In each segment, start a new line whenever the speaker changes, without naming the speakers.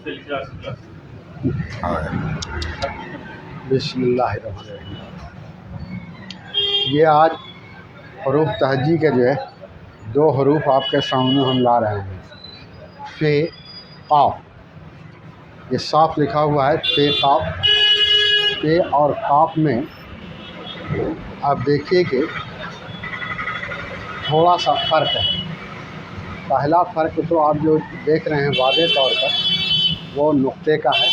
बिस्मिल्लाहिर्रहमानिर्रहीम। ये आज हरूफ तहजी के जो है दो हरूफ आपके सामने हम ला रहे हैं। फे काफ, ये साफ लिखा हुआ है फे काफ। फे और काफ में आप देखिए कि थोड़ा सा फ़र्क है। पहला फ़र्क तो आप जो देख रहे हैं वाज़े तौर पर वो नुक्ते का है।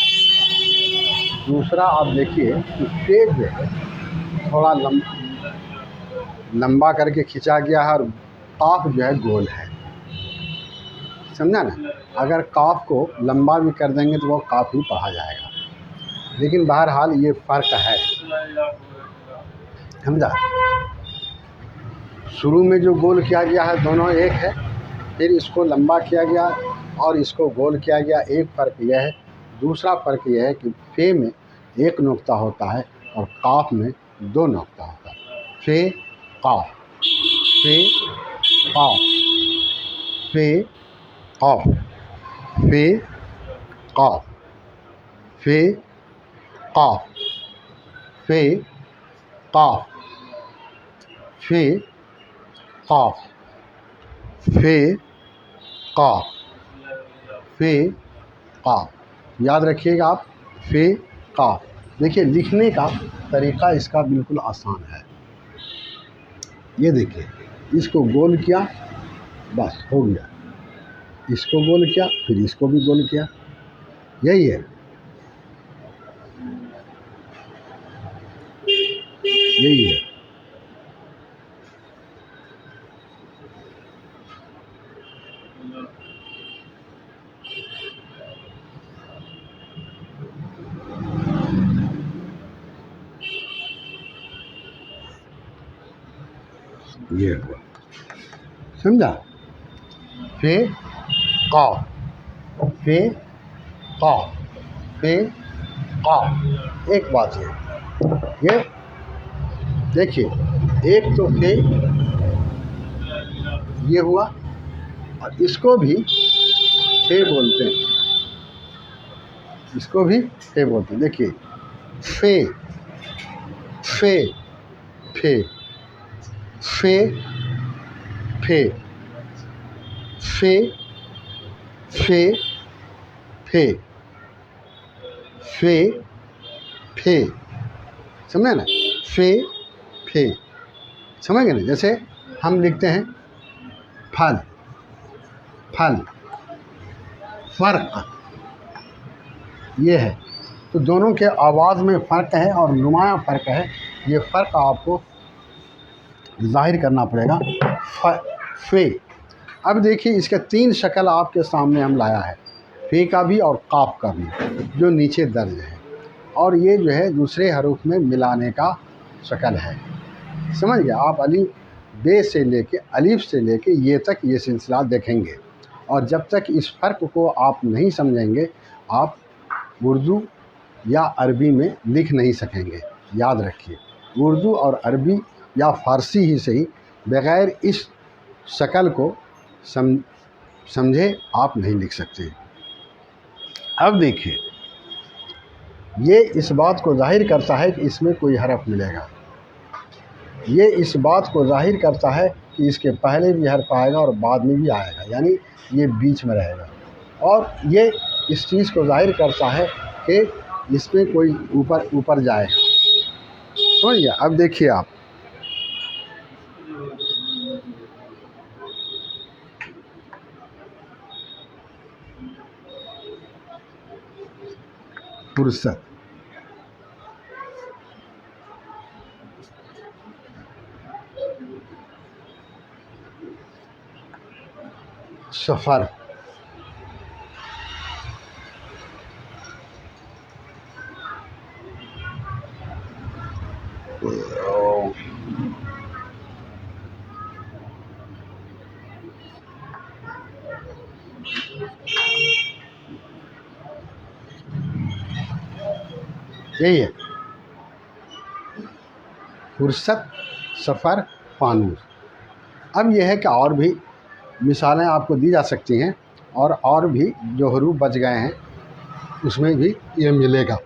दूसरा आप देखिए कि फे जो है थोड़ा लंबा करके खींचा गया है और काफ जो है गोल है। समझा ना? अगर काफ को लंबा भी कर देंगे तो वो काफ ही पढ़ा जाएगा, लेकिन बहरहाल ये फ़र्क है। समझा? शुरू में जो गोल किया गया है दोनों एक है, फिर इसको लंबा किया गया और इसको गोल किया गया। एक फ़र्क यह है। दूसरा फ़र्क यह है कि फे में एक नुक्ता होता है और काफ में दो नुक्ता होता है। फे काफ, फे काफ, फे काफ, फे काफ, फे काफ, फे काफ, फे काफ, फे काफ, फे काफ। याद रखिएगा आप, फे काफ। देखिए लिखने का तरीक़ा इसका बिल्कुल आसान है। ये देखिए, इसको गोल किया, बस हो गया। इसको गोल किया, फिर इसको भी गोल किया, यही है, यही है। ये हुआ, समझा? फे काफ, फे काफ, फे काफ। एक बात ये देखिए, एक तो फे ये हुआ और इसको भी फे बोलते हैं, इसको भी फे बोलते हैं। देखिए फे, फे, फे, फे, फे, फे, फे, फे, फे, फे। समझे ना? फे, फे, समझ गए ना? जैसे हम लिखते हैं फल, फल, फ़र्क, ये है। तो दोनों के आवाज़ में फ़र्क है और नुमाया फ़र्क है। ये फ़र्क आपको ज़ाहिर करना पड़ेगा। फे। अब देखिए, इसके तीन शक्ल आपके सामने हम लाया है, फे का भी और काफ का भी, जो नीचे दर्ज है। और ये जो है दूसरे हरूफ में मिलाने का शक्ल है। समझ गए आप? अली बे से लेके अलिफ से लेके ये तक ये सिलसिला देखेंगे। और जब तक इस फ़र्क को आप नहीं समझेंगे, आप उर्दू या अरबी में लिख नहीं सकेंगे। याद रखिए, उर्दू और अरबी या फ़ारसी ही सही, बग़ैर इस शक्ल को समझे आप नहीं लिख सकते। अब देखिए, ये इस बात को ज़ाहिर करता है कि इसमें कोई हरफ मिलेगा। ये इस बात को ज़ाहिर करता है कि इसके पहले भी हर्फ आएगा और बाद में भी आएगा, यानी ये बीच में रहेगा। और ये इस चीज़ को ज़ाहिर करता है कि इसमें कोई ऊपर ऊपर जाएगा। समझिए? अब देखिए आप, फुर्सत, सफ़र, यही है, फुर्सत, सफ़र, फानूस। अब यह है कि और भी मिसालें आपको दी जा सकती हैं और भी जो हरूफ बच गए हैं उसमें भी ये मिलेगा।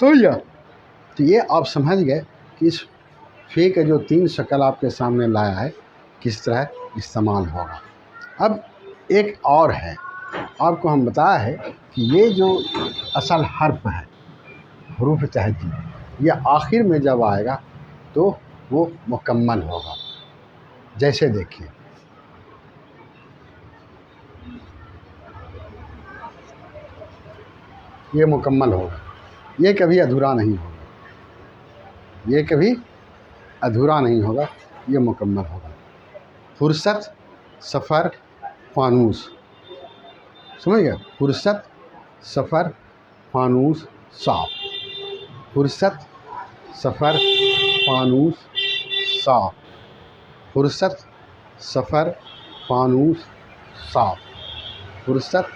समझ गया? तो ये आप समझ गए कि इस फे का जो 3 शक्ल आपके सामने लाया है किस तरह इस्तेमाल होगा। अब एक और है, आपको हम बताया है कि ये जो असल हर्फ है, हरूफ तहजी, ये आखिर में जब आएगा तो वो मुकम्मल होगा। जैसे देखिए, ये मुकम्मल होगा, ये कभी अधूरा नहीं होगा, ये कभी अधूरा नहीं होगा, ये मुकम्मल होगा। फुर्सत, सफ़र, फानूस। समझ गए? फुर्सत, सफ़र, फानूस, साफ़। फुर्सत, सफ़र, फानूस, साफ़। फुर्सत, सफ़र, फानूस, साफ़। फुर्सत,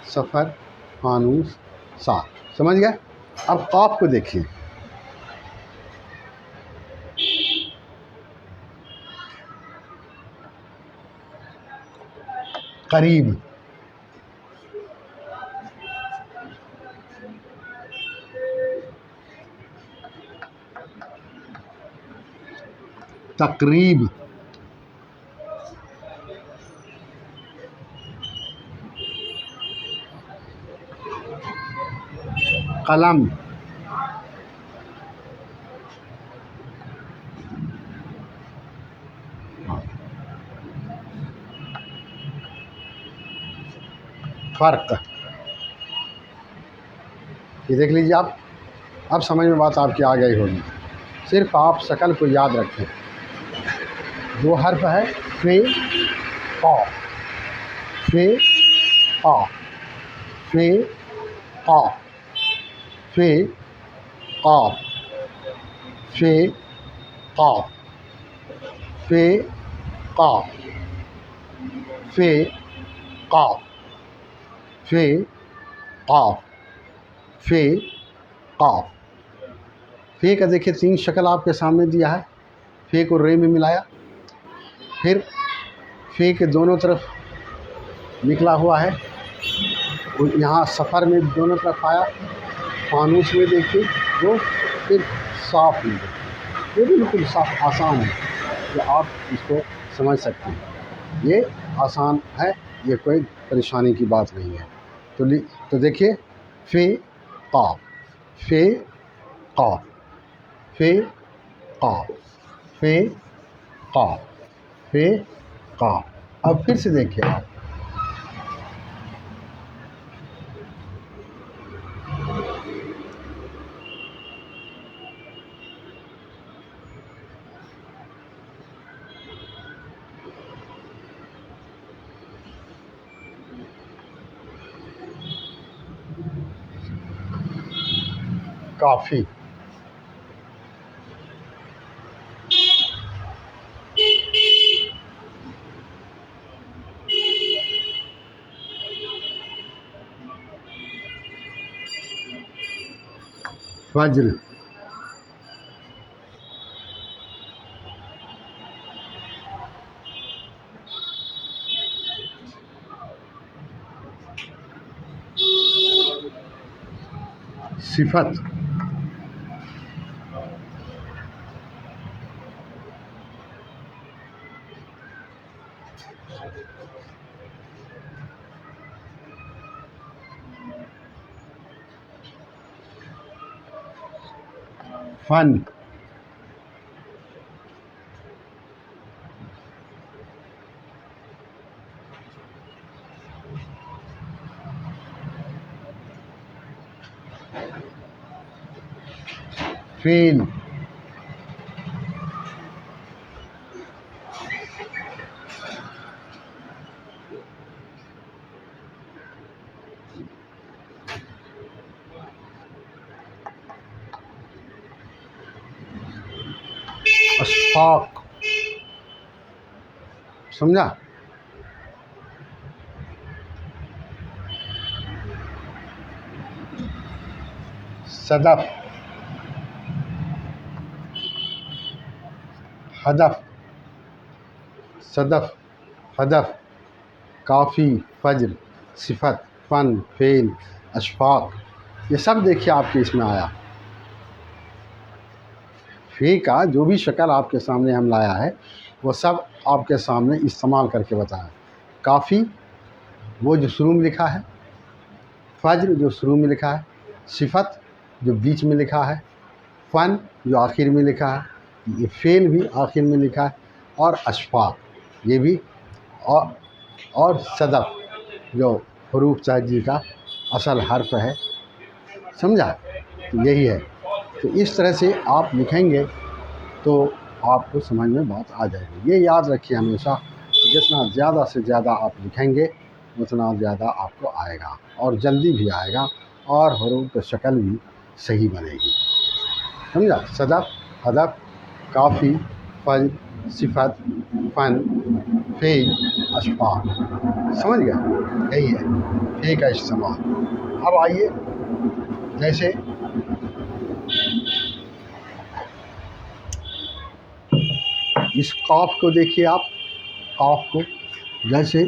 सफ़र, फानूस, साफ़। समझ गए? अब काफ को देखिए, करीब, तकरीब, कलम, फ़र्क। ये देख लीजिए आप, अब समझ में बात आपकी आ गई होगी। सिर्फ आप शक्ल को याद रखें। दो हर्फ है, फे, कॉफ, फे, कॉफ, फे, कॉफ, फे, कॉफ, फे, कॉफ, फे, कॉफ, फे, कॉफ, फे, कॉफ, फे, कॉफ। फे का देखिए 3 शक्ल आपके सामने दिया है। फे को रे में मिलाया, फिर फे के दोनों तरफ निकला हुआ है, और यहाँ सफ़र में दोनों तरफ आया, फानूस में देखिए वो, फिर साफ़ में देखिए। ये बिल्कुल साफ आसान है, तो आप इसको समझ सकते हैं। ये आसान है, ये कोई परेशानी की बात नहीं है। तो देखिए, फे, काफ, फे, काफ, फे, काफ, फे, काफ, फे, काफ। अब फिर से देखिए आप, काफ़ी, फज्र, सिफत, फ़न, फ़ेल, अशफ़ाक़। समझा? सदफ़, हदफ़, सदफ़, हदफ़, काफ़ी, फज्र, सिफत, फ़न, फ़ेल, अशफ़ाक़, ये सब देखिए आपके इसमें आया। फ़े का जो भी शक्ल आपके सामने हम लाया है वो सब आपके सामने इस्तेमाल करके बताया। काफ़ी वो जो शुरू में लिखा है, फ़ज्र जो शुरू में लिखा है, सिफ़त जो बीच में लिखा है, फ़न जो आखिर में लिखा है, ये फ़ेल भी आखिर में लिखा है, और अशफ़ाक़ ये भी, और सदफ़ जो हरूफ तहजी का असल हर्फ है। समझा? तो यही है। तो इस तरह से आप लिखेंगे तो आपको समझ में बात आ जाएगी। ये याद रखिए हमेशा, जितना ज़्यादा से ज़्यादा आप लिखेंगे उतना ज़्यादा आपको आएगा, और जल्दी भी आएगा, और हरूफ की शक्ल भी सही बनेगी। समझा? सदफ़, हदफ़, काफ़ी, फ़ज्र, सिफ़त, फ़न, फ़ेल, अशफ़ाक़। समझ गए? यही है फ़े का इस्तेमाल। अब आइए, जैसे इस काफ को देखिए आप, काफ को जैसे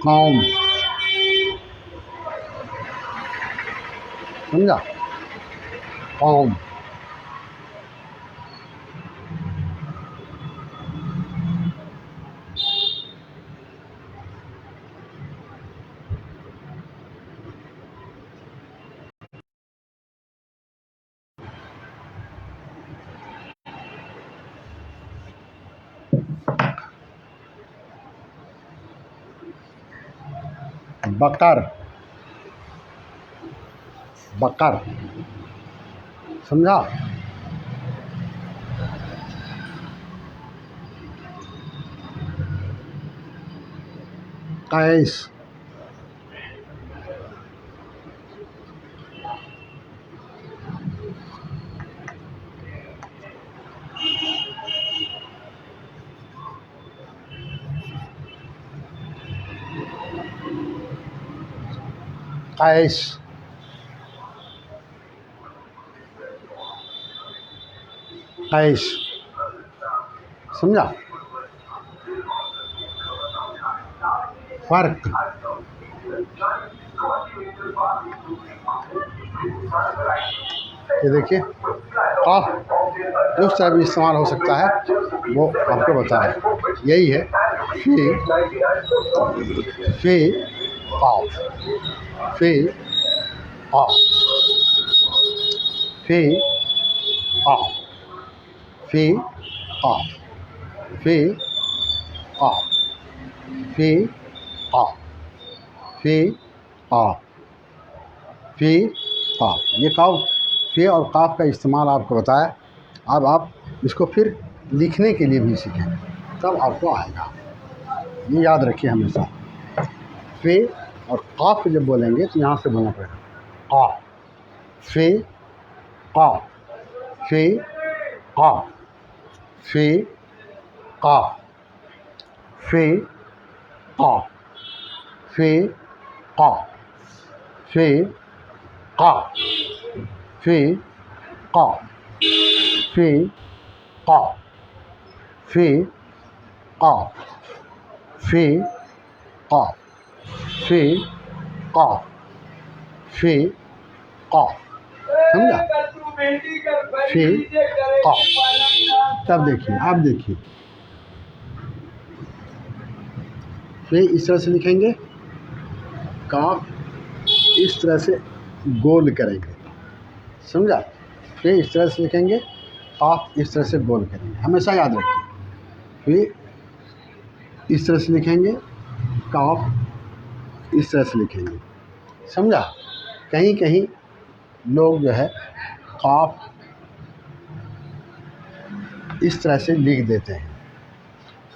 कौम, समझा? कौम, बकर, बकर, समझा? कैस, कैस, कैस, समझा? फ़र्क, ये देखिए काफ जो तरह भी इस्तेमाल हो सकता है वो आपको बताएं। यही है फ़े, फ़े, काफ, फ़े, काफ, फ़े, काफ, फ़े, काफ, फ़े, काफ, फ़े, काफ, फ़े, काफ, फ़े, काफ। ये काफ, फ़े और काफ का इस्तेमाल आपको बताया। अब आप इसको फिर लिखने के लिए भी सीखें, तब आपको आएगा। ये याद रखिए हमेशा। फ़े और काफ जब बोलेंगे तो यहाँ से बोलना पड़ेगा, काफ, फ़े, काफ, फ़े, काफ, फ़े, काफ, फ़े, काफ, फ़े, काफ, फ़े, काफ, फ़े, काफ, फ़े, काफ, फ़े, काफ, फ़े, काफ, फ़े, काफ, फ़े, काफ। समझा? फ़े, काफ। तब देखिए, आप देखिए, फ़े इस तरह से लिखेंगे, काफ इस तरह से गोल करेंगे। समझा? फ़े इस तरह से लिखेंगे, काफ इस तरह से गोल करेंगे। हमेशा याद रखिए, फ़े इस तरह से लिखेंगे, काफ इस तरह से लिखेंगे। समझा? कहीं कहीं लोग जो है काफ इस तरह से लिख देते हैं,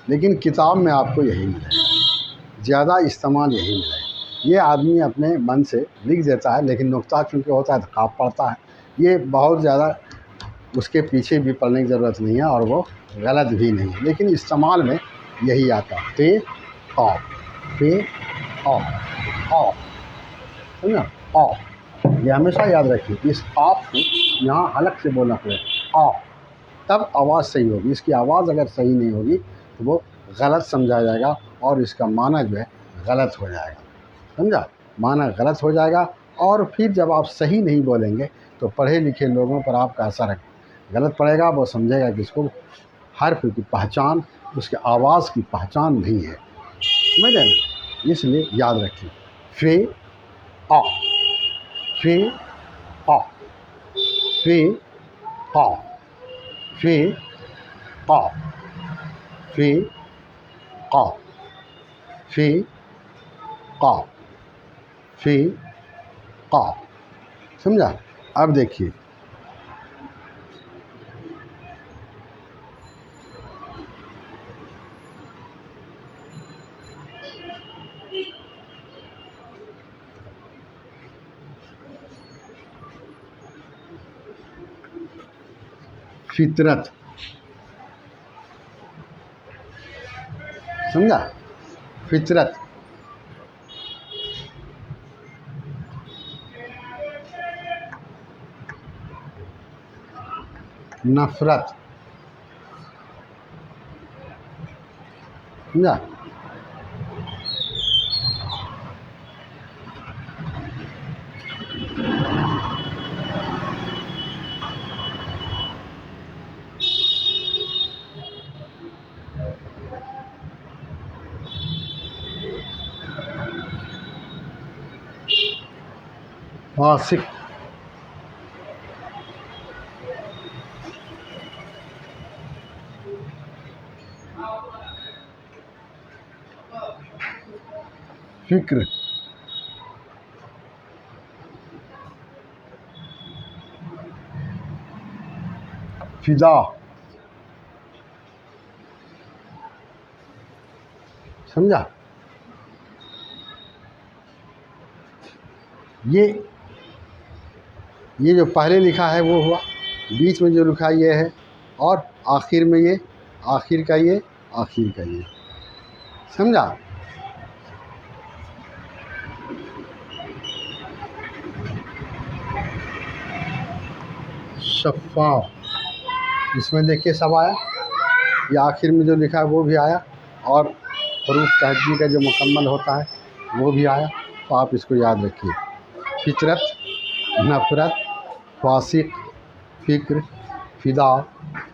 लेकिन किताब में आपको यही मिलेगा, ज़्यादा इस्तेमाल यही मिलेगा। ये आदमी अपने मन से लिख देता है, लेकिन नुक्ता चूँकि होता है तो काफ पढ़ता है। ये बहुत ज़्यादा उसके पीछे भी पढ़ने की ज़रूरत नहीं है, और वो गलत भी नहीं है, लेकिन इस्तेमाल में यही आता है। फ़े, काफ, फ़े, काफ, काफ, समझा? काफ। ये हमेशा याद रखिए, इस काफ को यहाँ हलक से बोलना पड़ेगा, काफ, तब आवाज़ सही होगी। इसकी आवाज़ अगर सही नहीं होगी तो वो गलत समझा जाएगा और इसका माना जो है गलत हो जाएगा, समझा। माना गलत हो जाएगा और फिर जब आप सही नहीं बोलेंगे तो पढ़े लिखे लोगों पर आपका असर गलत पड़ेगा। वो समझेगा कि इसको हर्फ की पहचान, उसके आवाज़ की पहचान नहीं है, समझे ना। इसलिए याद रखिए, फे आ, फे आ, फे आ, फे आ, फे आ, फे आ, फे आ, समझा। अब देखिए, फितरत, समझा। फितरत, नफरत, समझा। फासिक, फिक्र, फिदा, समझा। ये जो पहले लिखा है वो हुआ, बीच में जो लिखा ये है, और आखिर में ये, आखिर का ये, आखिर का ये, समझा। शफ़ाफ़, इसमें देखिए सब आया, ये आखिर में जो लिखा है वो भी आया, और हरूफ तहज्जी का जो मुकम्मल होता है वो भी आया। तो आप इसको याद रखिए, फितरत, नफ़रत, फासिक, फ़िक्र, फ़िदा,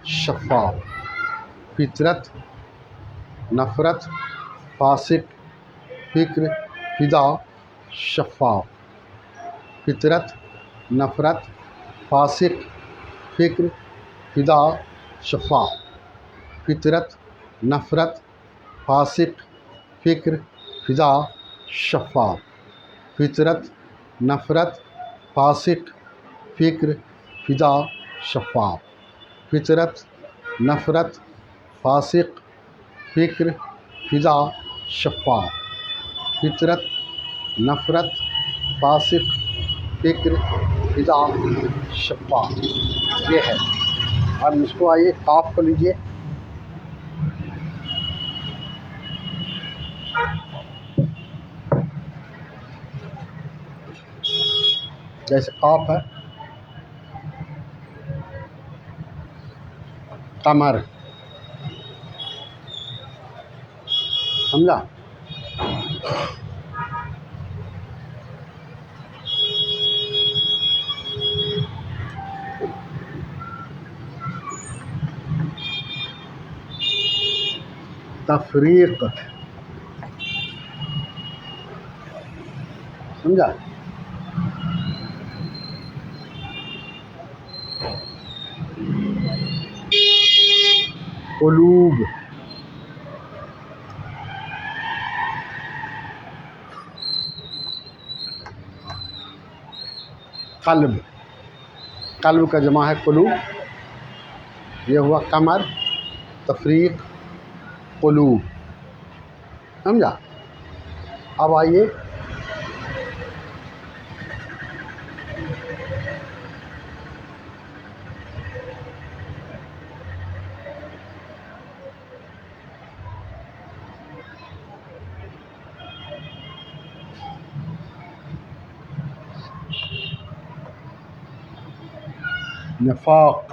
शफ़ाफ़। फितरत, नफ़रत, फासिक, फ़िक्र, फ़िदा, शफ़ाफ़। फितरत, नफ़रत, फासिक, फ़िक्र, फ़िदा, शफ़ाफ़। फितरत, नफ़रत, फासिक, फ़िक्र, फ़िदा, शफ़ाफ़। फितरत, नफ़रत, फासिक, फ़िक्र, फ़िदा, शफ़ाफ़। फितरत, नफ़रत, फासिक, फ़िक्र, फ़िदा, शफ़ाफ़। फितरत, नफ़रत, फासिक, फ़िक्र, फ़िदा, शफ़ाफ़। ये है। अब इसको आइए काफ को लीजिए, जैसे काफ है, कमर, समझा। तफरीक, समझा। कुलूब, कल्ब, कल्ब का जमा है कुलूब, ये हुआ कमर, तफरीक, कुलूब, समझा। अब आइए निफाक,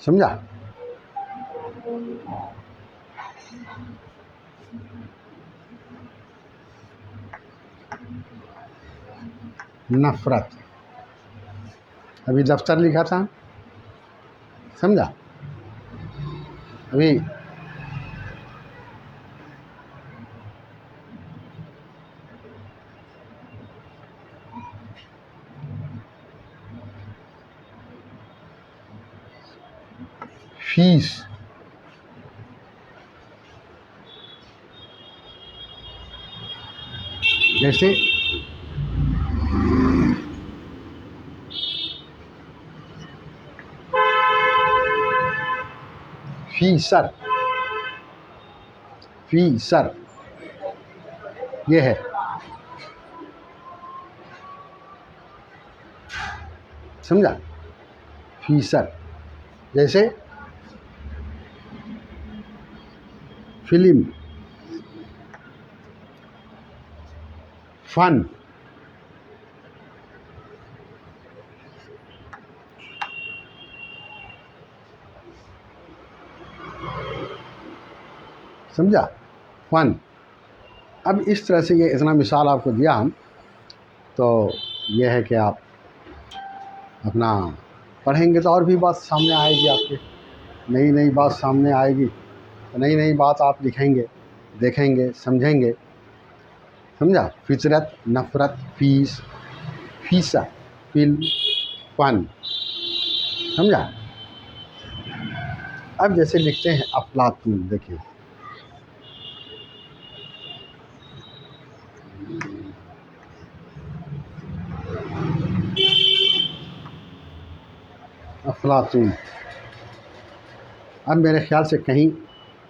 समझा? नफ़रत, अभी दफ्तर लिखा था, समझा? अभी फीस, जैसे फीसर, फीसर ये है, समझा? फीसर। जैसे फिल्म, फन, समझा? फन। अब इस तरह से ये इतना मिसाल आपको दिया हम, तो ये है कि आप अपना पढ़ेंगे तो और भी बात सामने आएगी, आपके नई नई बात सामने आएगी, तो नई नई बात आप लिखेंगे, देखेंगे, समझेंगे, समझा? फितरत, नफ़रत, फीस, फीसा, फिल्म, फन, समझा? अब जैसे लिखते हैं अफलातून, देखिए अफलातून। अब मेरे ख्याल से कहीं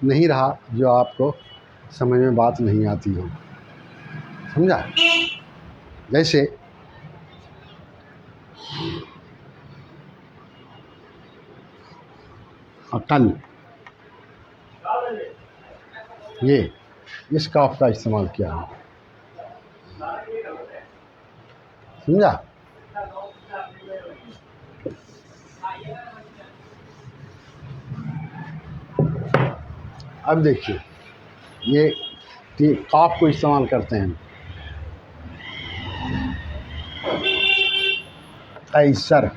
नहीं रहा जो आपको समझ में बात नहीं आती हो, समझा? जैसे अकल, ये इस काफ का इस्तेमाल किया है, समझा? अब देखिए ये काफ को इस्तेमाल करते हैं, कैसर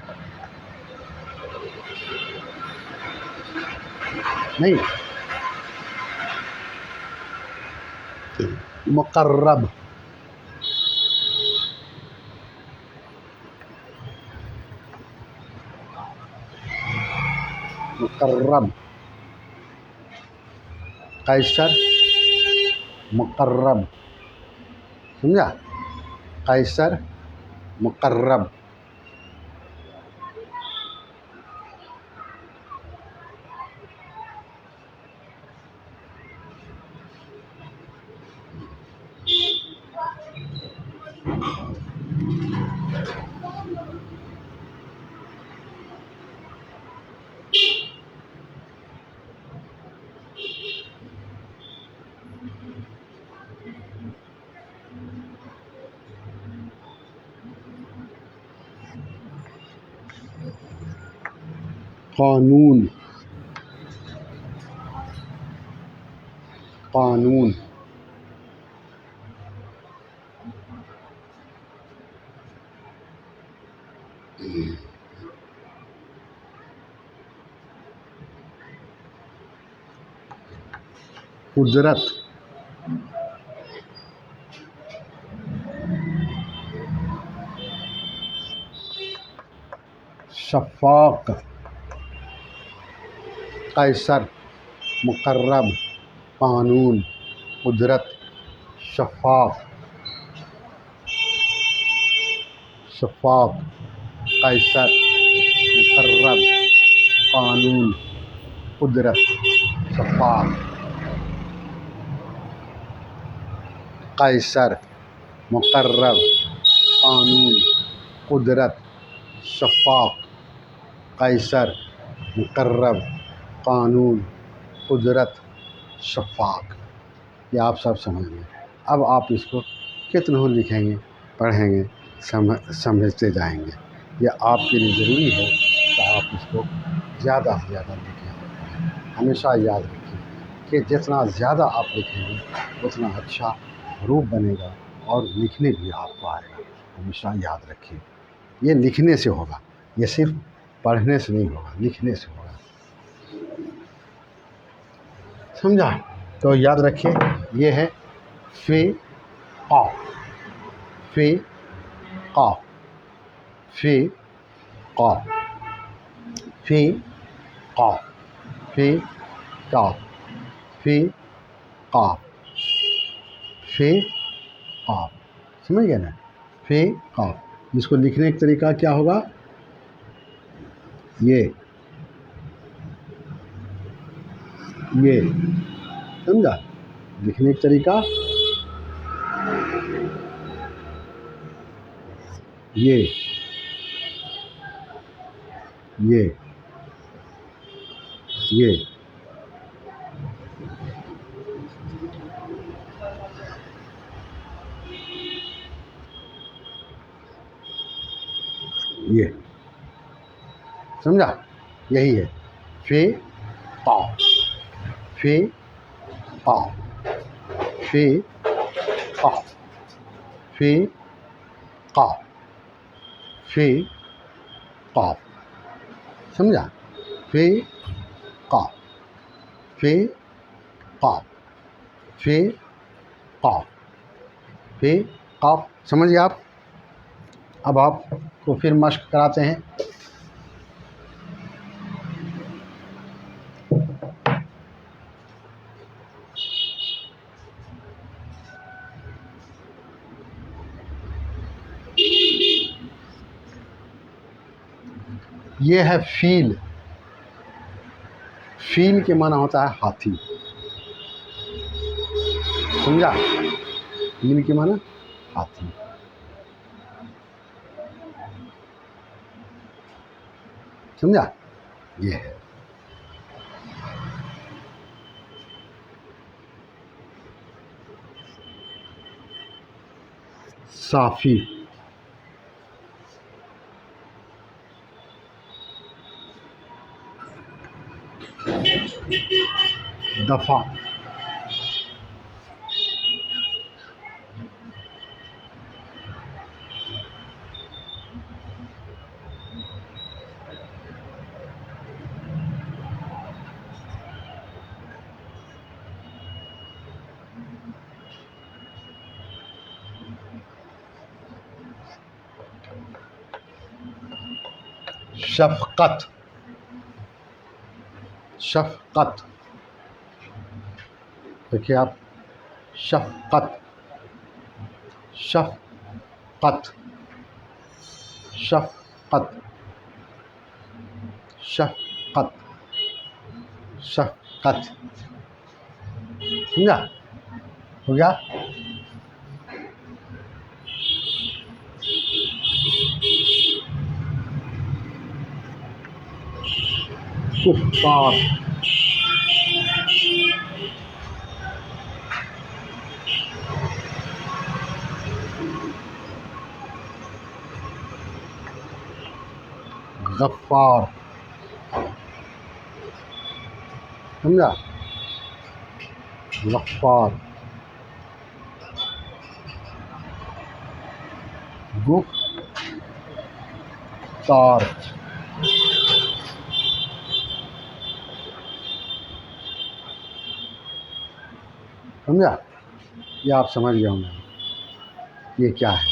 नहीं, मुकर्रब, मुकर्रब, कैसर, मुकर्रब, समझा? कैसर, मुकर्रब। कानून, कानून, कुदरत, शफ़ाक़, कैसर, मुकर्रब, कानून, कुदरत, शफ़ाक़, शफ़ाक़, कैसर, मुकर्रब, कानून, कुदरत, शफ़ाक़, कैसर, मुकर्रब, कानून, कुदरत, शफ़ाक़, कैसर, मुकर्रब, कानून, कुदरत, शफ़ाक़। ये आप सब समझ गए। अब आप इसको कितनों लिखेंगे, पढ़ेंगे, समझते जाएंगे। ये आपके लिए ज़रूरी है कि आप इसको ज़्यादा से ज़्यादा लिखें। हमेशा याद रखिए कि जितना ज़्यादा आप लिखेंगे उतना अच्छा रूप बनेगा और लिखने भी आपको आएगा। हमेशा याद रखिए, ये लिखने से होगा, ये सिर्फ पढ़ने से नहीं होगा, लिखने से होगा। समझा? तो याद रखिए, ये है फे ऑफ, फे ऑफ, फे ऑफ, फे ऑफ, फे ऑफ, फे ऑफ, फे ऑफ। समझ गए ना? फे ऑफ। इसको लिखने का तरीका क्या होगा? ये समझा? लिखने का तरीका ये ये ये ये समझा? यही है फे ऑफ, फे ऑफ, फे ऑफ, फे ऑफ, फे ऑफ। समझा? फे ऑफ, फे ऑफ, फे ऑफ, फे ऑफ। समझिए आप? अब आपको फिर मश्क कराते हैं। ये है फील। फील के माना होता है हाथी। समझा? फील के माना हाथी। समझा? ये है साफी। दफा। शफकत, शफकत। देखिए आप, शफकत, शफकत, शफकत, शफकत, शफकत। समझा? हो गया? कुफ्फार, गफ्फार। समझा? गफ्फार, गुफ्तार। समझा? ये आप समझ गए होंगे ये क्या है।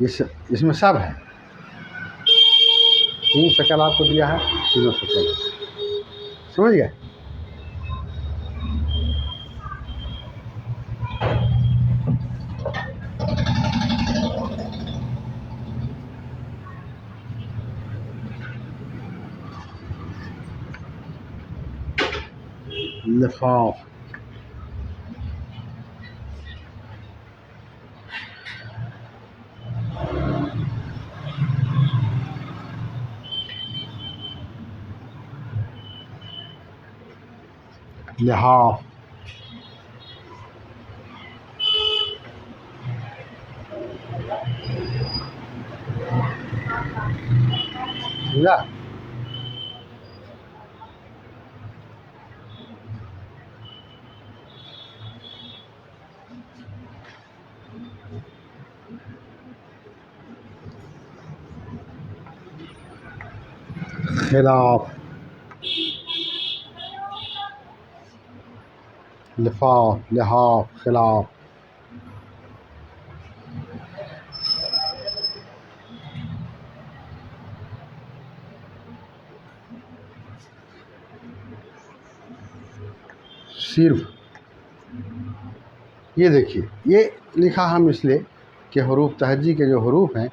इसमें सब है। 3 शक्ल आपको दिया है, तीनों शक्ल। समझ गए? लिफाफ, लिहाफ, समझा? खिलाफ, लिफाफ, लिहाफ, खिलाफ। सिर्फ ये देखिए, ये लिखा हम इसलिए कि हरूफ तहज्जी के जो हरूफ हैं